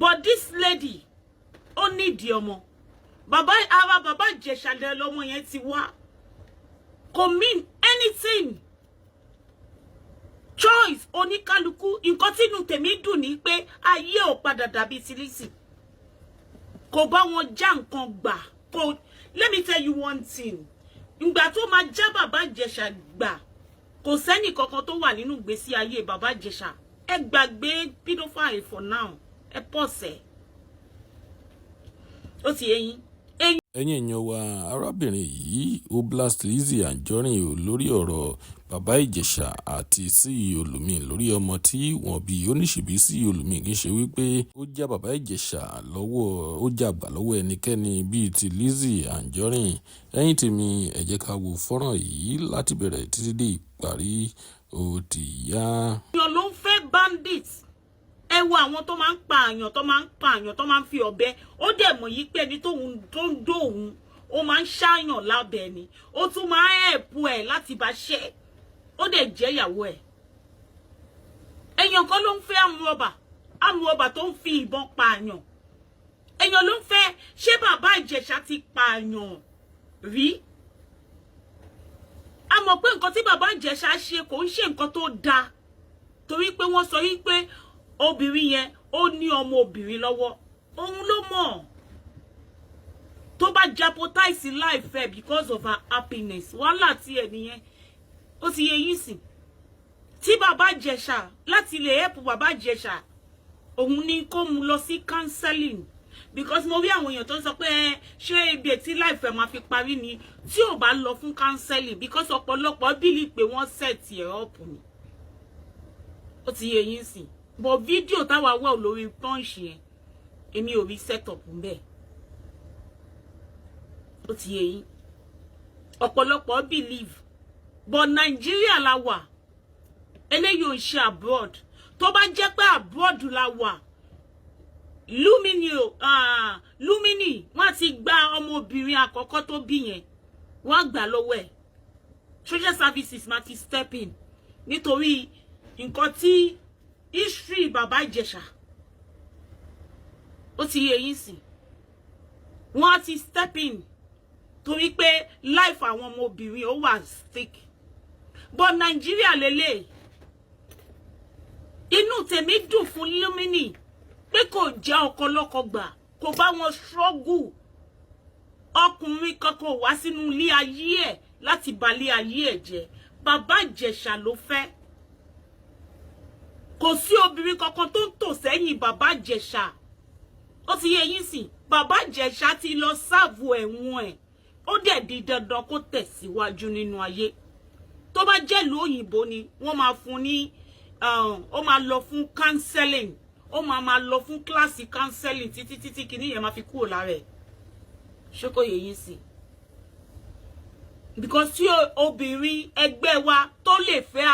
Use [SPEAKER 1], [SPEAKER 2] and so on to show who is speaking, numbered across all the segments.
[SPEAKER 1] but this lady ó nídìí ọmọ bàbá Ìjẹ̀ṣà lẹ lọ́mọ yẹn ti wá kò mean anything choice oníkálukú nǹkan tínú tèmi dùn ní pé ayé ò padà dàbí ti Lizzy kò bá wọn já nǹkan gbà kò let me tell you one thing ìgbà tó máa já bàbá Ìjẹ̀ṣà gbà kò sẹ́ni kankan tó wà nínú ìgbésí ayé bàbá Ìjẹ̀ṣà ẹ gbàgbé pedophile for now ẹ pọ̀sẹ̀ ó ti ẹ̀yin
[SPEAKER 2] èèyàn wa arábìnrin yìí Oblast Lizzy Anjorin ò lórí ọ̀rọ̀ bàbá Ìjẹ̀ṣà àti CEO Olúmi lórí ọmọ tí wọ́n bí oníṣìbí CEO Olúmi kì í ṣe wípé ó já bàbá Ìjẹ̀ṣà lọ́wọ́ ó jàgbà lọ́wọ́ ẹnikẹ́ni bíi ti Lizzy Anjorin ẹ̀yin tèmi ẹ jẹ́ ká wo fọ́nrán yìí láti bẹ̀rẹ̀ títí dé ìparí ó ti yá.
[SPEAKER 1] èèyàn ló ń fẹ́ bandit ẹ wo àwọn tó máa ń pààyàn tó máa ń fi ọ̀bẹ ó dẹ̀ mọ̀ yí pé ẹni tó ń dó òun ó máa ń ṣáàyàn lábẹ́ ni ó tún máa ń ẹ̀pù ẹ̀ láti bá ṣẹ́ ó dẹ̀ jẹ́ ìyàwó ẹ̀ èèyàn kan ló ń fẹ́ amúrọ̀bà tó ń fi ìbọn pààyàn èèyàn ló ń fẹ́ ṣé bàbá Ìjẹ̀ṣà ti pààyàn rí a mọ̀ pé nǹkan tí bàbá Ìjẹ̀ṣà ṣe kò ń ṣe nǹkan tó dáa torí pé wọ́n sọ yí pé obìnrin yẹn ó ní ọmọ obìnrin lọ́wọ́ òun ló mọ̀ tó bá jeopardize life ẹ̀ because of her happiness wàhálà tí ẹ̀ nìyẹn ó ti yẹ yín sìn tí bàbá Ìjẹ̀ṣà láti lè help bàbá Ìjẹ̀ṣà òun ní kó mú lọ sí counseling because mo rí àwọn èèyàn tó ń sọ pé ṣé ibi tí life ẹ̀ máa fi parí ni tí ò bá lọ fún counseling because ọ̀pọ̀lọpọ̀ bílí pé wọ́n set ẹ̀ up ni ó ti yẹ yín sìn but fídíò táwa wà lórí Punch yẹn èmi ò rí set up ńbẹ̀ ó ti yẹ yín ọ̀pọ̀lọpọ̀ believe but Nigeria la wà eléyìí ò ń ṣe abroad tó bá jẹ́ pé abroad la wà Lumini wọ́n ti gba ọmọbìnrin àkọ́kọ́ tó bí yẹn wọ́n gbà lọ́wọ́ ẹ̀ social services máa ti step in nítorí nǹkan tí history bàbá Ìjẹ̀ṣà ó ti yẹ yín sìn wọ́n ti step in torí pé life àwọn ọmọbìnrin ó wà stake but Nigeria lélẹ̀ inú tèmi dùn fún Lumini pé kò jẹ́ ọkọlọ́kọ gbà kò bá wọn struggle ọkùnrin kankan wá sínú ilé ayé ẹ̀ láti balẹ̀ ayé ẹ̀ jẹ́ bàbá Ìjẹ̀ṣà ló fẹ́ kò sí obìnrin kankan tó ń tò sẹ́yìn bàbá Ìjẹ̀ṣà ó ti yẹ yín sìn bàbá Ìjẹ̀ṣà ti lọ sáàbù ẹ̀wọ̀n ẹ̀ ó dẹ̀ di dandan kó tẹ̀síwájú nínú ayé tó bá jẹ́ ìlú òyìnbó ni wọ́n máa fún ní ó máa lọ fún counseling ó máa lọ fún kíláàsì counseling títí kìíní yẹn máa fi kúrò lára ẹ̀ ṣé kò yẹ yín sìn because tí obìnrin ẹgbẹ́ wa tó lè fẹ́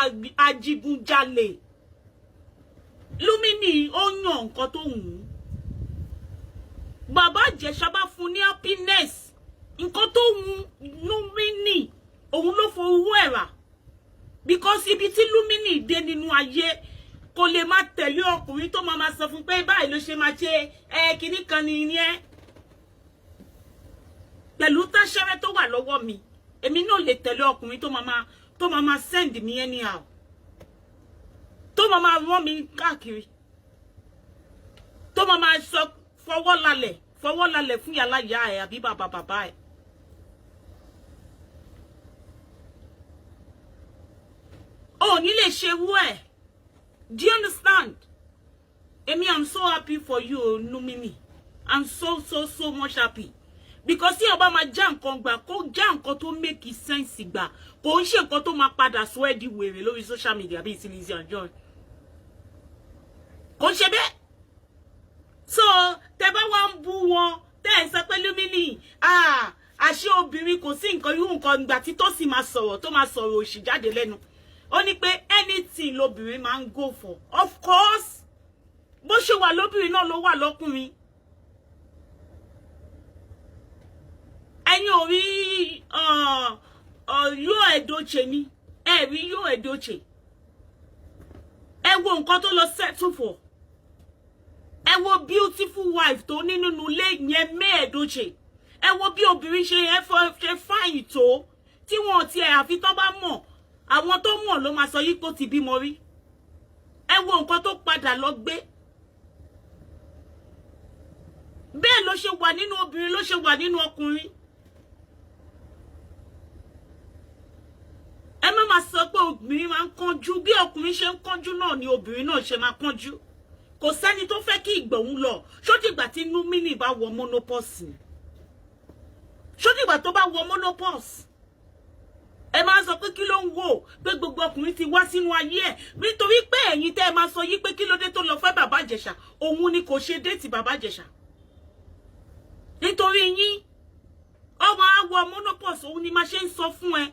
[SPEAKER 1] ajígunjalè Lumini ó yàn nǹkan tó wù ú bàbá Ìjẹ̀ṣà bá fún ní happiness nǹkan tó wù Lumini òun ló fowó ẹ̀ rà because ibi tí Lumini dé nínú ayé kò lè má tẹ̀lé ọkùnrin tó máa sọ fún pé báyìí ló ṣe máa ṣe kinní kan ni ẹ́ pẹ̀lú táṣẹ́rẹ́ tó wà lọ́wọ́ mi èmi náà lè tẹ̀lé ọkùnrin tó máa send mi anyhow tó máa rán mi káàkiri tó máa sọ fọwọ́ lálẹ̀ fún yàrá ìyá ẹ̀ àbí bàbá ẹ̀ ò ní lè ṣe wú ẹ̀ do you understand Emi, I'm so happy for you Lumini I'm so much happy because tí ọba máa já nǹkan gbà kó já nǹkan tó make sense gbà kò ń ṣe nǹkan tó máa padà sọ ẹ́ di wèrè lórí social media bíi ti Lizzy Anjorin kò ṣe bẹ́ẹ̀ so tẹ́ bá wá ń bú wọn tẹ́ ẹ̀ sọ pé Lumini àṣé obìnrin kò sí nǹkan irú nǹkan ìgbà tí tó sì máa sọ̀rọ̀ tó máa sọ̀rọ̀ òṣì jáde lẹ́nu ó ní pé anything lobìnrin máa ń go for of course bó ṣe wà lóbìnrin náà ló wà lọ́kùnrin ẹ̀yin ò rí Yul Edochie ni ẹ rí Yul Edochie ẹ wo nǹkan tó lọ settle for ẹ wo beautiful wife tó ní nínú ilé yẹn mẹ́ẹ̀ẹ́dóje. Ẹ wo bí obìnrin ṣe fáyìn tó tí wọn ti ẹ̀ àfi tó bá mọ̀ àwọn tó mọ̀ ló máa sọ yí pé ó ti bímọ rí. Ẹ wo nǹkan tó padà lọ gbé. Bẹ́ẹ̀ ló ṣe wà nínú obìnrin ló ṣe wà nínú ọkùnrin. Ẹ má máa sọ pé obìnrin máa ń kánjú bí ọkùnrin ṣe ń kánjú náà ni obìnrin náà ṣe máa kánjú. Kò sẹ́ni tó fẹ́ kí ìgbọ̀hún lọ. Ṣó dìgbà tí Numini bá wọ menopause. Ṣó dìgbà tó bá wọ menopause. Ẹ máa sọ pé kí ló ń wò pé gbogbo ọkùnrin ti wá sínú ayé ẹ̀ nítorí pé ẹ̀yin tẹ́ ẹ máa sọ yí pé kí ló dé tó lọ fẹ́ bàbá Ìjẹ̀ṣà òun ni kò ṣe déètì bàbá Ìjẹ̀ṣà. Nítorí yín ọmọ àwọ̀ menopause òun ni máa ṣe ń sọ fún ẹ.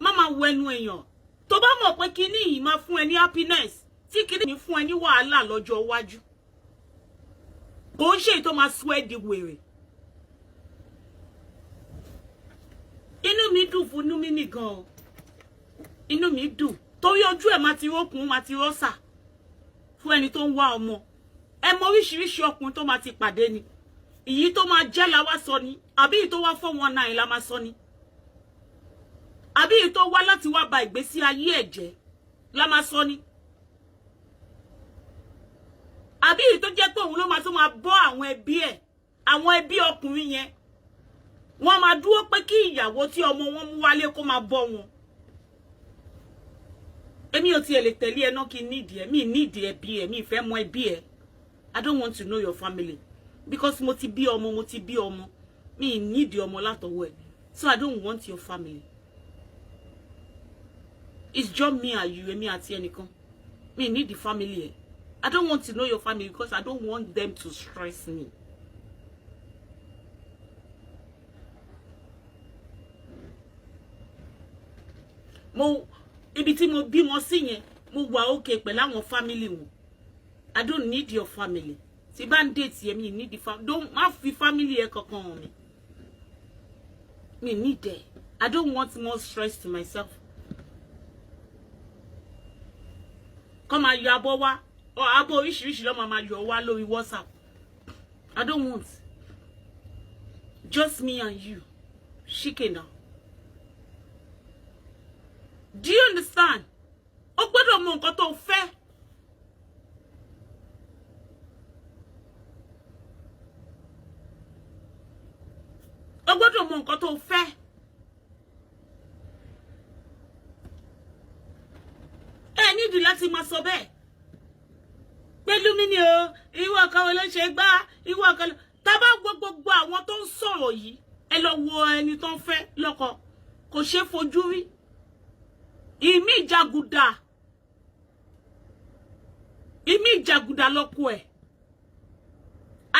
[SPEAKER 1] Má máa wo ẹnu èèyàn. Tó bá mọ̀ pé kíní yìí máa fún ẹ ní happiness tí kíní yìí fún ẹ ní wàhálà lọ́jọ́ iwájú. Kò ń ṣe èyí tó máa sọ ẹ́ di wèrè. Inú mi dùn fún Numini gan. Inú mi dùn torí ojú ẹ̀ máa ti rókun máa ti rọ́sà fún ẹni tó ń wá ọmọ. Ẹ mọ oríṣiríṣi ọkùnrin tó máa ti pàdé ni. Èyí tó máa jẹ́ la wá sọ ni àbí èyí tó wá 419 la máa sọ ni. Àbí èyí tó wá láti wá ba ìgbésí ayé ẹ̀ jẹ́ la máa sọ ni. Àbí èyí tó jẹ́ pé òun ló máa tún máa bọ́ àwọn ẹbí ẹ̀ àwọn ẹbí ọkùnrin yẹn. Wọ́n máa dúró pé kí ìyàwó tí ọmọ wọn mú wálé kó máa bọ́ wọn. Èmi ò tiẹ̀ lè tẹ̀lé ẹ náà kí n nídìí ẹ. Mi nídìí ẹbí ẹ. Mi fẹ́ mọ ẹbí ẹ. I don't want to know your family. Because mo ti bí ọmọ. Mi nídìí ọmọ látọwọ́ ẹ. So I don't want your family. It's just me and you, èmi àti ẹnìkan. Mi need the family ẹ. I don't want to know your family because I don't want them to stress me. Ibi tí mo bímọ sí yẹn, mo wà okay pẹ̀lú àwọn family wọn. I don't need your family. Tí bá ń date yẹn, mi need the family. Don't má fi family ẹ kankan hàn mi. Mi need it. I don't want more stress to myself. Come on, you abọ́ wá. Or abọ́ oríṣiríṣi ló máa yọ wá lórí WhatsApp. I don't want. Just me and you. Shike now. Do you understand? O gbọ́dọ̀ mọ nǹkan tó fẹ́. O gbọ́dọ̀ mọ nǹkan tó fẹ́. Ẹ nídìí láti máa sọ bẹ́ẹ̀. Pé Numini o, ìwọ kan wo ló ṣe gbá, ìwọ kan tá bá gbogbo àwọn tó ń sọ̀rọ̀ yìí, ẹ lọ wo ẹni tó ń fẹ́ lọ́kọ. Kò ṣe fojú rí. Ìmí ìjàgùdà lọ́kọ ẹ̀.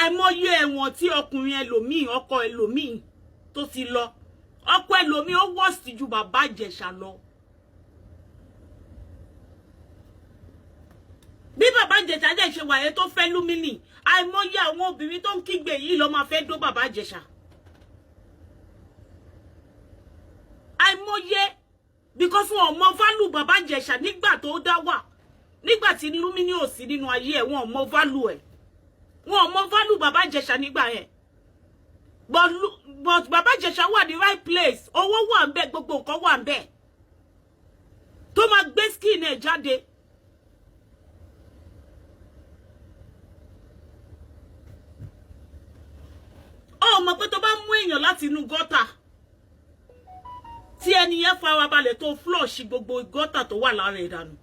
[SPEAKER 1] Àìmọye ẹ̀wọ̀n tí ọkùnrin ẹlòmíì ọkọ ẹlòmíì tó ti lọ. Ọkọ ẹlòmíì ó worst ju bàbá Ìjẹ̀ṣà lọ. Bí bàbá Ìjẹ̀ṣà dẹ̀ ṣe wà yẹn tó fẹ́ Numini, àìmọye àwọn obìnrin tó ń kígbe yìí ló máa fẹ́ dó bàbá Ìjẹ̀ṣà. Àìmọye because wọn mọ value bàbá Ìjẹ̀ṣà nígbà tó dá wà. Nígbà tí Numini ò sí nínú ayé ẹ̀ wọn mọ value ẹ̀. Wọn mọ value bàbá Ìjẹ̀ṣà nígbà yẹn. But bàbá Ìjẹ̀ṣà wà ní right place. Owó wà ńbẹ̀, gbogbo nǹkan wà ńbẹ̀. Tó máa gbé skin ẹ̀ jáde. Ó mọ̀ pé tó bá mú èèyàn láti inú gọ́tà tí ẹni yẹn farabalẹ̀ tó flush gbogbo gọ́tà tó wà lára ẹ̀ dànù.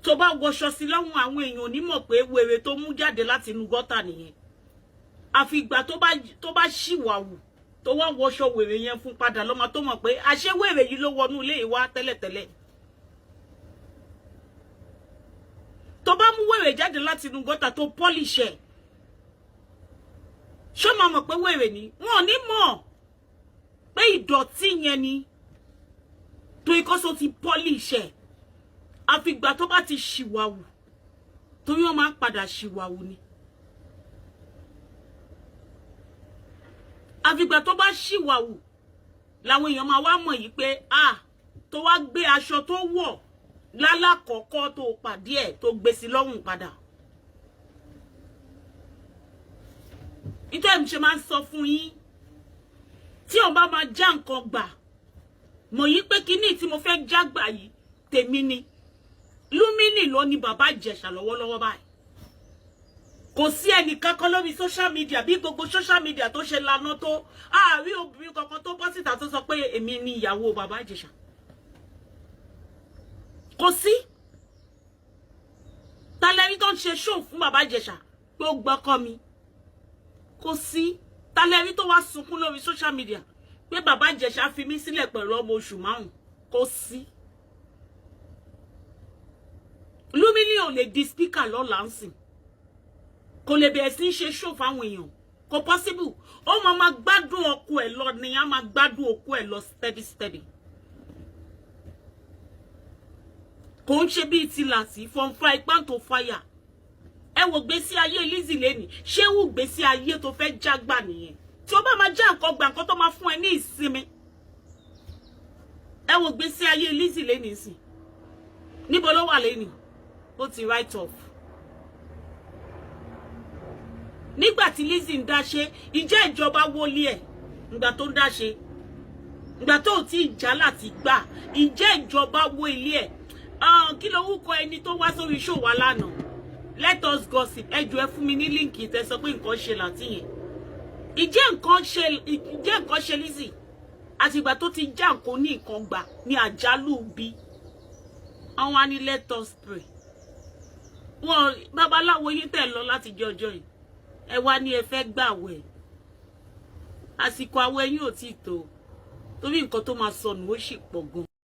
[SPEAKER 1] Tó bá wọṣọ sí lọ́rùn àwọn èèyàn onímọ̀ pé wèrè tó mú jáde láti inú gọ́tà nìyẹn. Àfi ìgbà tó bá ṣìwàwù tó wá wọṣọ wèrè yẹn fún padà lọ́mọ tó mọ̀ pé àṣé wèrè yìí ló wọnú ilé ìwá tẹ́lẹ̀tẹ́lẹ̀. Tó bá mú wèrè jáde láti inú gọ́tà tó polish ẹ̀. Ṣó máa mọ̀ pé wèrè ni? Wọn ò ní mọ̀ pé ìdọ̀tí yẹn ni. Tó ikọ́ sọ ti polish ẹ̀. Àfìgbà tó bá ti ṣìwàwù. Torí wọ́n máa ń padà ṣìwàwù ni. Àfìgbà tó bá ṣìwàwù làwọn èèyàn máa wá mọ̀ yìí pé tó wá gbé aṣọ tó wọ̀ lálákọ̀ọ́kọ́ tó pàdé ẹ̀ tó gbé sí lọ́rùn padà. nítorí èmi ṣe máa ń sọ fún yín tí òun bá máa já nǹkan gbà mọ̀ yí pé kíní tí mo fẹ́ já gbà yìí tèmi ni Lumini ló ní bàbá Ìjẹ̀ṣà lọ́wọ́lọ́wọ́ báyìí kò sí ẹnì kankan lórí social media bí gbogbo social media tó ṣe lànà tó àárí obìnrin kankan tó bọ́ síta tó sọ pé èmi ni ìyàwó bàbá Ìjẹ̀ṣà kò sí talẹ́rí tó ń ṣe show fún bàbá Ìjẹ̀ṣà pé ó gbọ́kọ́ mi kò sí talẹ́rí tó wá sunkún lórí social media pé bàbá Ìjẹ̀ṣà fi mí sílẹ̀ pẹ̀lú ọmọ oṣù 5 kò sí Lumini ò lè di speaker lọ́la ń sìn kò lè bẹ̀rẹ̀ sí ṣe show fáwọn èèyàn kò possible ó máa gbádùn ọkọ ẹ̀ lọ ni a máa gbádùn ọkọ ẹ̀ lọ steady kò ń ṣe bíi ti làtí from fry pan to fire ẹ wo gbésí ayé Lizzy lẹ́nìí ṣé wù gbésí ayé tó fẹ́ jágbà nìyẹn tí ó bá máa já nǹkan gbà nǹkan tó máa fún ẹ ní ìsinmi ẹ wo gbésí ayé Lizzy lẹ́nìí sí níbo ló wà lẹ́nìí ó ti write off nígbà tí Lizzy ń dáṣe ìjẹ́ ìjọba wọlé ẹ̀ nígbà tó ń dáṣe nígbà tó ti ìjà láti gbà ìjẹ́ ìjọba wọ ilé ẹ̀ kí ló wúkọ ẹni tó wá sórí show wa lánàá let us gossip ẹ jọ̀ọ́ ẹ fún mi ní líǹkì tẹ́ sọ pé nǹkan ṣe láti yẹn ìjẹ́ nǹkan ṣe Lizzy àtìgbà tó ti já nǹkan ní nǹkan gbà ní àjálù bí àwọn á ní let us pray wọn babaláwo yín tẹ̀ lọ láti jẹ ọjọ́ yìí ẹ wá ní ẹ fẹ́ gbàwẹ̀ àsìkò àwẹ̀ yín ò tí tó torí nǹkan tó máa sọnù ó sì pọ̀ gan.